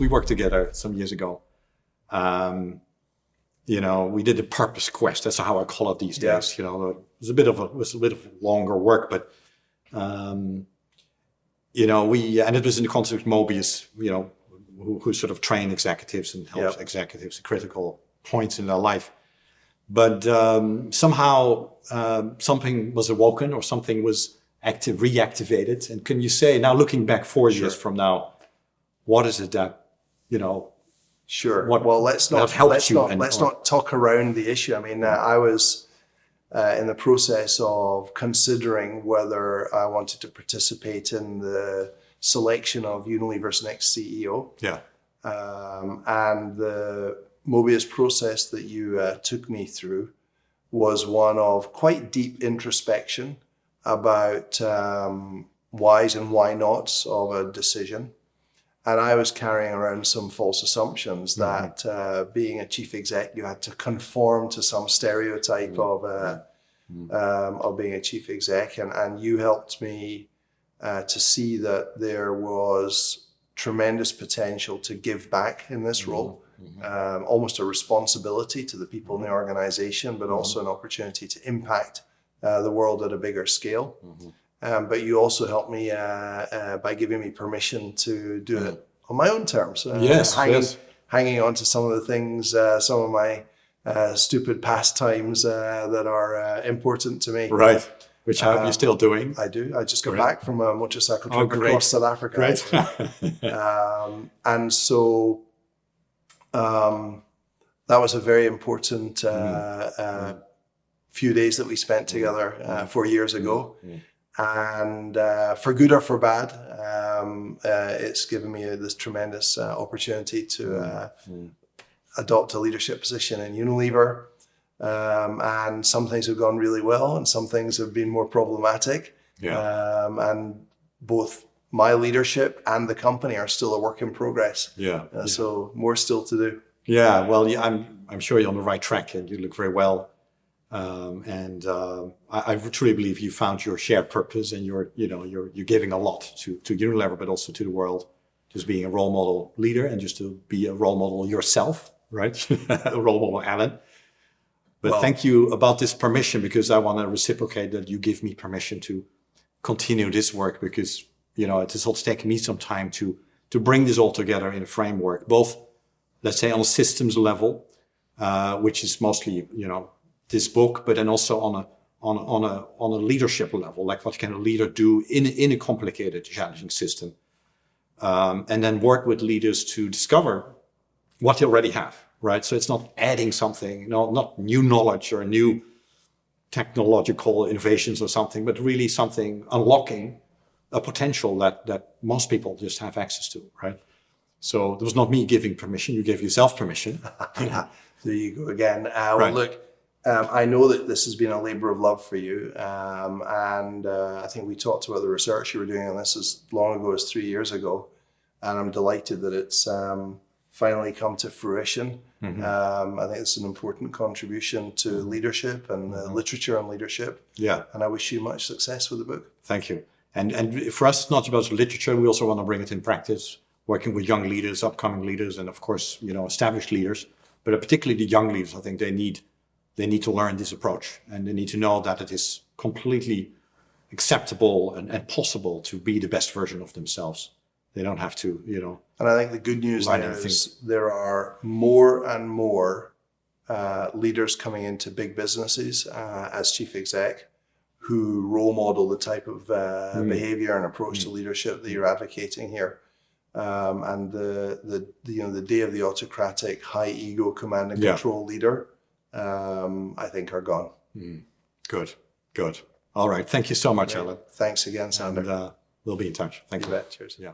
we worked together some years ago. We did a purpose quest. That's how I call it these days. It was a bit of longer work, but and it was in the context of Mobius, who sort of train executives and helps executives at critical points in their life. But somehow something was awoken or something was reactivated. And can you say, now looking back 4 years from now, what is it that, Sure. Well, let's not talk around the issue. I mean, I was in the process of considering whether I wanted to participate in the selection of Unilever's next CEO. Yeah. And the Mobius process that you took me through was one of quite deep introspection about whys and why nots of a decision. And I was carrying around some false assumptions that being a chief exec, you had to conform to some stereotype of being a chief exec. And you helped me to see that there was tremendous potential to give back in this role, almost a responsibility to the people in the organization, but also an opportunity to impact the world at a bigger scale. But you also helped me by giving me permission to do it on my own terms. Hanging on to some of the things, some of my stupid pastimes that are important to me. Right. Which are you still doing? I do. I just got back from a motorcycle trip across South Africa. Great. And so that was a very important few days that we spent together 4 years ago. And for good or for bad, it's given me this tremendous opportunity to adopt a leadership position in Unilever. And some things have gone really well and some things have been more problematic. And both my leadership and the company are still a work in progress. So more still to do. Yeah, well, I'm sure you're on the right track and you look very well. I truly believe you found your shared purpose and you're giving a lot to Unilever, but also to the world, just being a role model leader and just to be a role model yourself, right? A role model, Alan. But thank you about this permission, because I want to reciprocate that you give me permission to continue this work, because, it has also taken me some time to bring this all together in a framework, both, let's say, on a systems level, which is mostly, this book, but then also on a leadership level, like what can a leader do in a complicated, challenging system, and then work with leaders to discover what they already have, right? So it's not adding something, not new knowledge or new technological innovations or something, but really something unlocking a potential that most people just have access to, right? So it was not me giving permission; you gave yourself permission. There you go again. Well, look. I know that this has been a labor of love for you, and I think we talked about the research you were doing on this as long ago as 3 years ago, and I'm delighted that it's finally come to fruition. I think it's an important contribution to leadership and literature on leadership. And I wish you much success with the book. Thank you. And for us, it's not about literature. We also want to bring it in practice, working with young leaders, upcoming leaders, and of course, established leaders. But particularly the young leaders, I think they need to learn this approach, and they need to know that it is completely acceptable and possible to be the best version of themselves. They don't have to, And I think the good news there is there are more and more leaders coming into big businesses as chief exec who role model the type of behavior and approach to leadership that you're advocating here. And the day of the autocratic, high ego, command and control leader, I think are gone. Good. All right. Thank you so much, Alan. Thanks again, Sander. And we'll be in touch. Thank you. Bet. Cheers. Yeah.